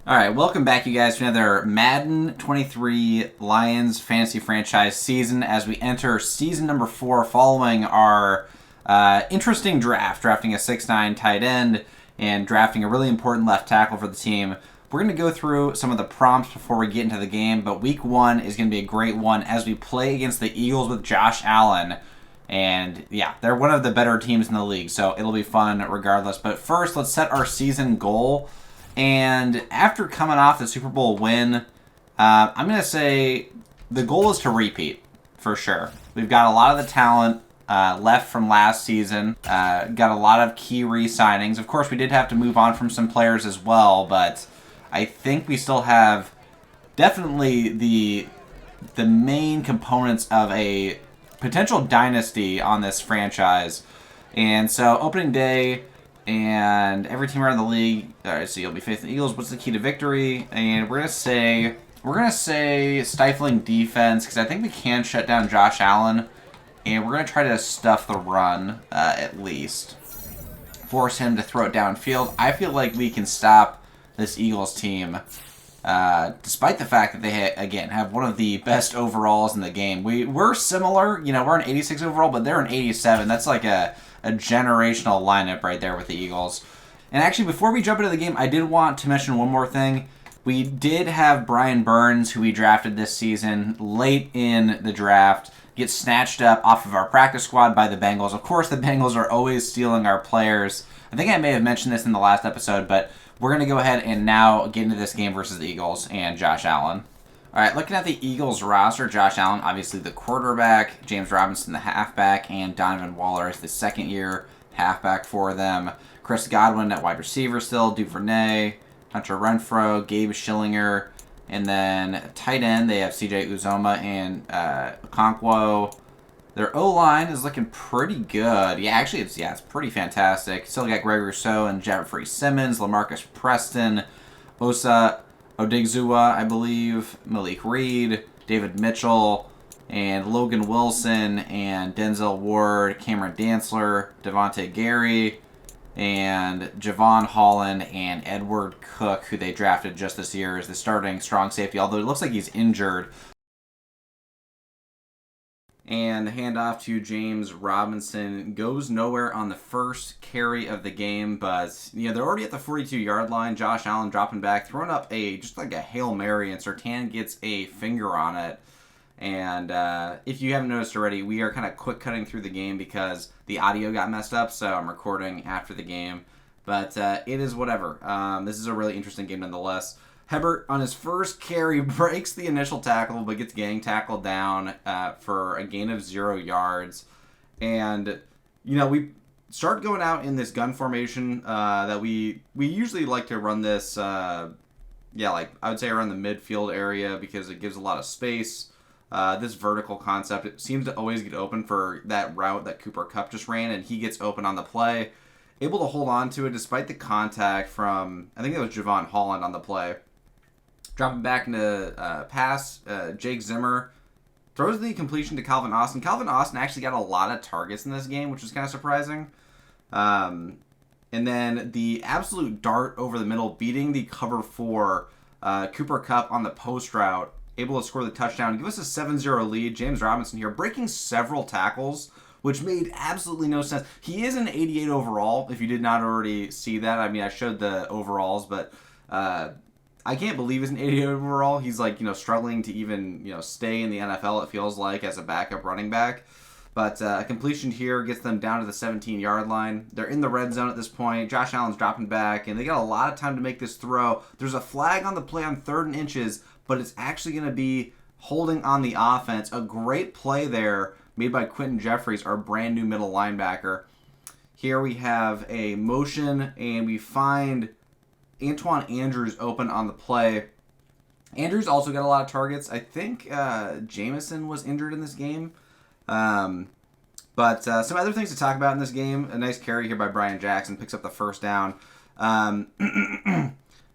All right, welcome back, you guys, to another Madden 23 Lions fantasy franchise season as we enter season number 4 following our interesting drafting a 6'9 tight end and drafting a really important left tackle for the team. We're going to go through some of the prompts before we get into the game, but week 1 is going to be a great one as we play against the Eagles with Josh Allen. And yeah, they're one of the better teams in the league, so it'll be fun regardless. But first, let's set our season goal. And after coming off the Super Bowl win, I'm going to say the goal is to repeat, for sure. We've got a lot of the talent left from last season. Got a lot of key re-signings. Of course, we did have to move on from some players as well, but I think we still have definitely the main components of a potential dynasty on this franchise. And so, opening day... And every team around the league. All right, so you'll be facing the Eagles. What's the key to victory? And we're gonna say stifling defense because I think we can shut down Josh Allen, and we're gonna try to stuff the run at least, force him to throw it downfield. I feel like we can stop this Eagles team, despite the fact that they have one of the best overalls in the game. We're similar, we're an 86 overall, but they're an 87. That's like a generational lineup right there with the Eagles. And actually, before we jump into the game, I did want to mention one more thing. We did have Brian Burns, who we drafted this season, late in the draft, get snatched up off of our practice squad by the Bengals. Of course, the Bengals are always stealing our players. I think I may have mentioned this in the last episode, but we're going to go ahead and now get into this game versus the Eagles and Josh Allen. All right, looking at the Eagles roster, Josh Allen, obviously the quarterback, James Robinson, the halfback, and Donovan Waller is the second-year halfback for them. Chris Godwin at wide receiver still, Duvernay, Hunter Renfrow, Gabe Schillinger, and then tight end, they have C.J. Uzoma and Okonkwo. Their O-line is looking pretty good. Yeah, actually, it's pretty fantastic. Still got Greg Rousseau and Jeffrey Simmons, LaMarcus Preston, Osa Odigizua, I believe, Malik Reed, David Mitchell, and Logan Wilson, and Denzel Ward, Cameron Dantzler, Devontae Gary, and Javon Holland, and Edward Cook, who they drafted just this year as the starting strong safety, although it looks like he's injured. And the handoff to James Robinson goes nowhere on the first carry of the game, but they're already at the 42-yard line. Josh Allen dropping back, throwing up just like a Hail Mary, and Surtain gets a finger on it. And if you haven't noticed already, we are kind of quick cutting through the game because the audio got messed up, so I'm recording after the game. But it is whatever. This is a really interesting game nonetheless. Hebert, on his first carry, breaks the initial tackle, but gets gang tackled down for a gain of 0 yards. And, we start going out in this gun formation that we usually like to run this, I would say around the midfield area because it gives a lot of space. This vertical concept, it seems to always get open for that route that Cooper Kupp just ran, and he gets open on the play. Able to hold on to it despite the contact from, I think it was Javon Holland on the play. Dropping back into pass, Jake Zimmer throws the completion to Calvin Austin. Calvin Austin actually got a lot of targets in this game, which was kind of surprising. And then the absolute dart over the middle, beating the cover 4 Cooper Kupp on the post route, able to score the touchdown, give us a 7-0 lead. James Robinson here breaking several tackles, which made absolutely no sense. He is an 88 overall, if you did not already see that. I mean, I showed the overalls, but I can't believe he's an 88 overall. He's struggling to even, stay in the NFL, it feels like, as a backup running back. But a completion here gets them down to the 17-yard line. They're in the red zone at this point. Josh Allen's dropping back, and they got a lot of time to make this throw. There's a flag on the play on 3rd and inches, but it's actually going to be holding on the offense. A great play there made by Quentin Jeffries, our brand new middle linebacker. Here we have a motion, and we find Antoine Andrews open on the play. Andrews also got a lot of targets. I think Jameson was injured in this game. But some other things to talk about in this game. A nice carry here by Brian Jackson. Picks up the first down.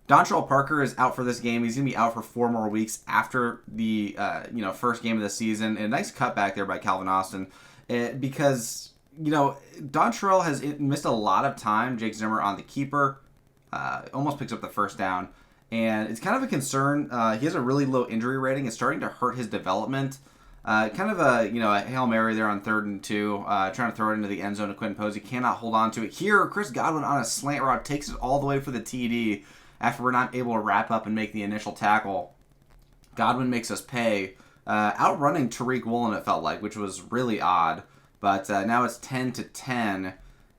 Dontrell Parker is out for this game. He's going to be out for 4 more weeks after the first game of the season. And a nice cutback there by Calvin Austin. Because, Dontrell has missed a lot of time. Jake Zimmer on the keeper. Almost picks up the first down. And it's kind of a concern. He has a really low injury rating. It's starting to hurt his development. Kind of a Hail Mary there on 3rd and 2, trying to throw it into the end zone to Quentin Posey. Cannot hold on to it. Here, Chris Godwin on a slant route takes it all the way for the TD after we're not able to wrap up and make the initial tackle. Godwin makes us pay, outrunning Tariq Woolen, it felt like, which was really odd. But now it's 10-10.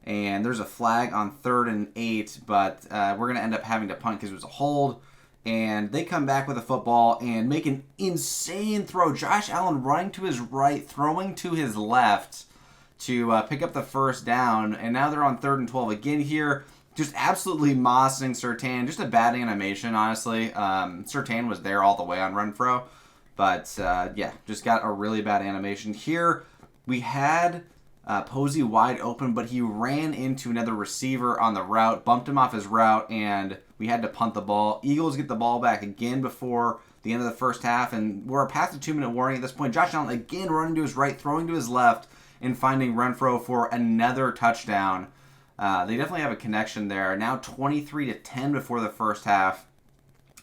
And there's a flag on 3rd and 8, but we're going to end up having to punt because it was a hold. And they come back with a football and make an insane throw. Josh Allen running to his right, throwing to his left to pick up the first down. And now they're on 3rd and 12 again here. Just absolutely mossing Surtain. Just a bad animation, honestly. Surtain was there all the way on Renfro. But, yeah, just got a really bad animation. Here we had Posey wide open, but he ran into another receiver on the route, bumped him off his route, and we had to punt the ball. Eagles get the ball back again before the end of the first half, and we're past the 2-minute warning at this point. Josh Allen again running to his right, throwing to his left, and finding Renfro for another touchdown. They definitely have a connection there. Now 23-10 before the first half.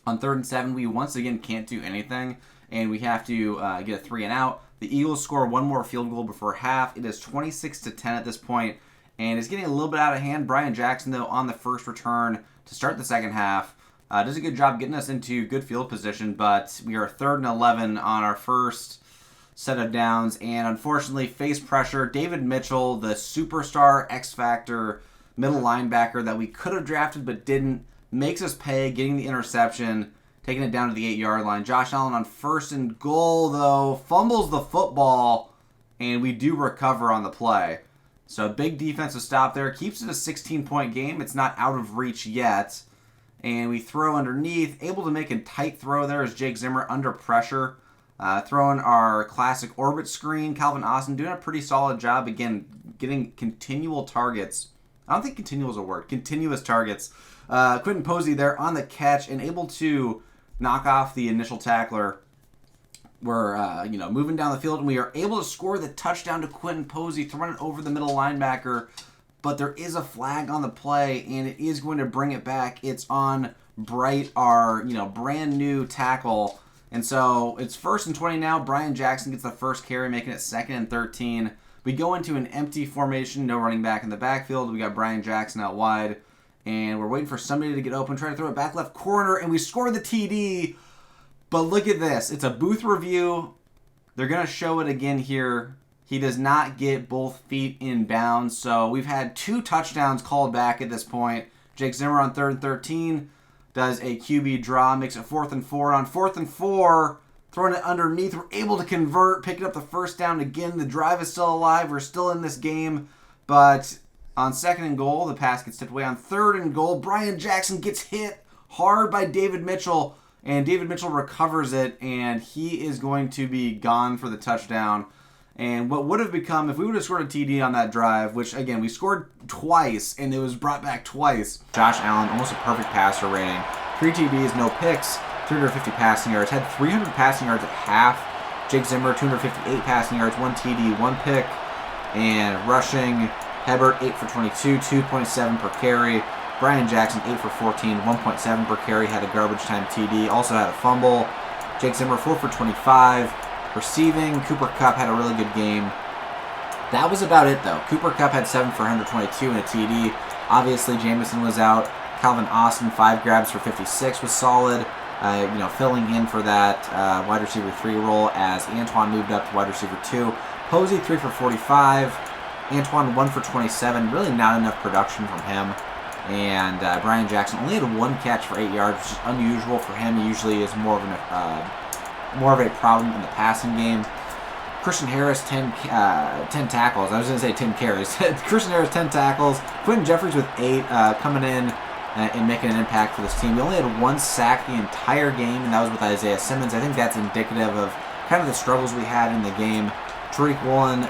On 3rd and 7, we once again can't do anything, and we have to get a 3-and-out. The Eagles score one more field goal before half. It is 26-10 at this point, and it's getting a little bit out of hand. Brian Jackson, though, on the first return to start the second half, does a good job getting us into good field position, but we are 3rd and 11 on our first set of downs, and unfortunately, face pressure. David Mitchell, the superstar X-Factor middle linebacker that we could have drafted but didn't, makes us pay, getting the interception, taking it down to the 8-yard line. Josh Allen on 1st and goal, though, fumbles the football, and we do recover on the play. So big defensive stop there. Keeps it a 16-point game. It's not out of reach yet. And we throw underneath. Able to make a tight throw there as Jake Zimmer under pressure. Throwing our classic orbit screen. Calvin Austin doing a pretty solid job. Again, getting continual targets. I don't think continual is a word. Continuous targets. Quentin Posey there on the catch and able to knock off the initial tackler. We're moving down the field, and we are able to score the touchdown to Quentin Posey, throwing it over the middle linebacker. But there is a flag on the play, and it is going to bring it back. It's on Bright, our brand new tackle. And so it's 1st and 20 now. Brian Jackson gets the first carry, making it 2nd and 13. We go into an empty formation, no running back in the backfield. We got Brian Jackson out wide. And we're waiting for somebody to get open, try to throw it back left corner, and we score the TD. But look at this. It's a booth review. They're going to show it again here. He does not get both feet in bounds. So we've had 2 touchdowns called back at this point. Jake Zimmer on 3rd and 13 does a QB draw, makes it 4th and 4. On 4th and 4, throwing it underneath, we're able to convert, picking up the first down again. The drive is still alive. We're still in this game, but on 2nd and goal, the pass gets tipped away. On 3rd and goal, Brian Jackson gets hit hard by David Mitchell, and David Mitchell recovers it, and he is going to be gone for the touchdown. And what would have become, if we would have scored a TD on that drive, which, again, we scored twice, and it was brought back twice. Josh Allen, almost a perfect passer rating. 3 TDs, no picks, 350 passing yards. Had 300 passing yards at half. Jake Zimmer, 258 passing yards, 1 TD, 1 pick. And rushing, Hebert, 8 for 22, 2.7 per carry. Brian Jackson, 8 for 14, 1.7 per carry. Had a garbage time TD. Also had a fumble. Jake Zimmer, 4 for 25. Receiving, Cooper Kupp had a really good game. That was about it, though. Cooper Kupp had 7 for 122 and a TD. Obviously, Jameson was out. Calvin Austin, 5 grabs for 56 was solid. Filling in for that wide receiver 3 role as Antoine moved up to wide receiver 2. Posey, 3 for 45. Antoine, 1 for 27. Really not enough production from him. And Brian Jackson only had 1 catch for 8 yards, which is unusual for him. He usually is more of a problem in the passing game. Christian Harris, 10 tackles. I was going to say 10 carries. Christian Harris, 10 tackles. Quentin Jeffries with 8 coming in and making an impact for this team. We only had 1 sack the entire game, and that was with Isaiah Simmons. I think that's indicative of kind of the struggles we had in the game. Tariq Woolen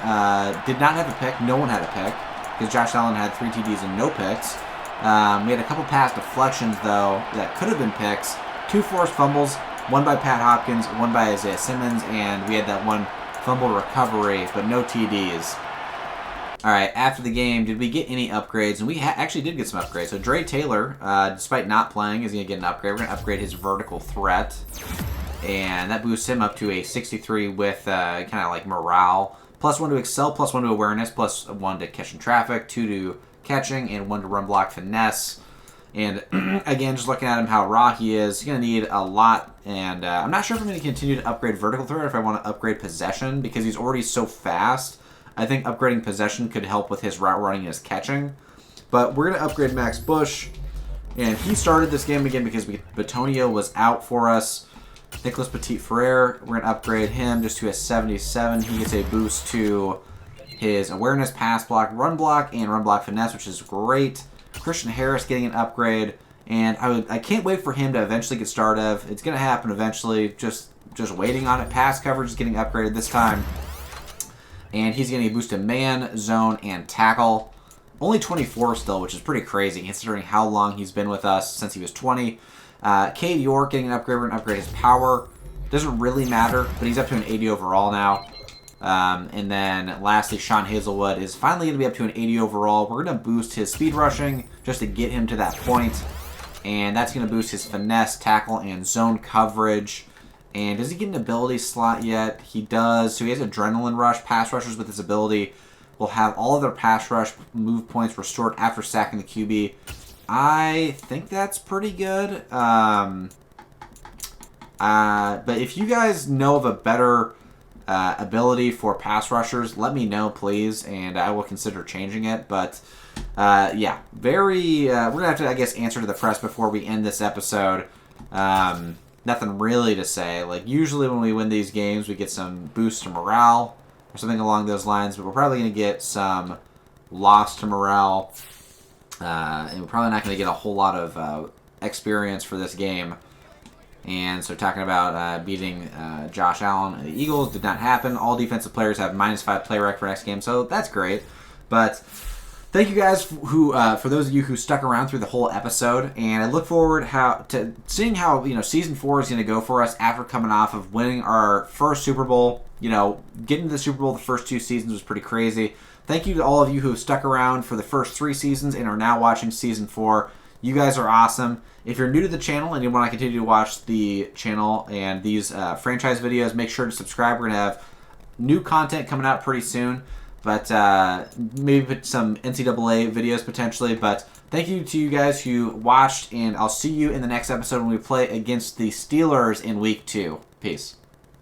did not have a pick. No one had a pick because Josh Allen had 3 TDs and no picks. We had a couple pass deflections, though, that could have been picks. 2 forced fumbles, 1 by Pat Hopkins, 1 by Isaiah Simmons, and we had that 1 fumble recovery, but no TDs. All right, after the game, did we get any upgrades? And we actually did get some upgrades. So Dre Taylor, despite not playing, is going to get an upgrade. We're going to upgrade his vertical threat. And that boosts him up to a 63 with kind of like morale. +1 to excel, +1 to awareness, +1 to catching traffic, 2 to catching, and 1 to run block finesse. And again, just looking at him, how raw he is, he's going to need a lot. And I'm not sure if I'm going to continue to upgrade vertical threat or if I want to upgrade possession because he's already so fast. I think upgrading possession could help with his route running and his catching. But we're going to upgrade Max Bush. And he started this game again because Batonio was out for us. Nicholas Petit-Frere, we're going to upgrade him just to a 77. He gets a boost to his awareness, pass block, and run block finesse, which is great. Christian Harris getting an upgrade. And I can't wait for him to eventually get started. It's going to happen eventually. Just waiting on it. Pass coverage is getting upgraded this time. And he's getting a boost to man, zone, and tackle. Only 24 still, which is pretty crazy considering how long he's been with us since he was 20. Cade York getting an upgrade. We're going to upgrade his power. Doesn't really matter, but he's up to an 80 overall now. And then lastly, Sean Hazelwood is finally going to be up to an 80 overall. We're going to boost his speed rushing just to get him to that point. And that's going to boost his finesse, tackle, and zone coverage. And does he get an ability slot yet? He does. So he has Adrenaline Rush. Pass rushers with this ability will have all of their pass rush move points restored after sacking the QB. I think that's pretty good. But if you guys know of a better ability for pass rushers, let me know, please, and I will consider changing it. But yeah, we're gonna have to, I guess, answer to the press before we end this episode. Nothing really to say. Like, usually when we win these games, we get some boost to morale or something along those lines, but we're probably going to get some loss to morale, and we're probably not going to get a whole lot of experience for this game. And so talking about beating Josh Allen and the Eagles did not happen. All defensive players have -5 play rec for next game, so that's great. But thank you guys for those of you who stuck around through the whole episode, and I look forward to seeing how season 4 is going to go for us after coming off of winning our first Super Bowl. Getting to the Super Bowl the first 2 seasons was pretty crazy. Thank you to all of you who have stuck around for the first 3 seasons and are now watching season 4. You guys are awesome. If you're new to the channel and you want to continue to watch the channel and these franchise videos, make sure to subscribe. We're going to have new content coming out pretty soon. But maybe put some NCAA videos potentially. But thank you to you guys who watched, and I'll see you in the next episode when we play against the Steelers in Week 2. Peace.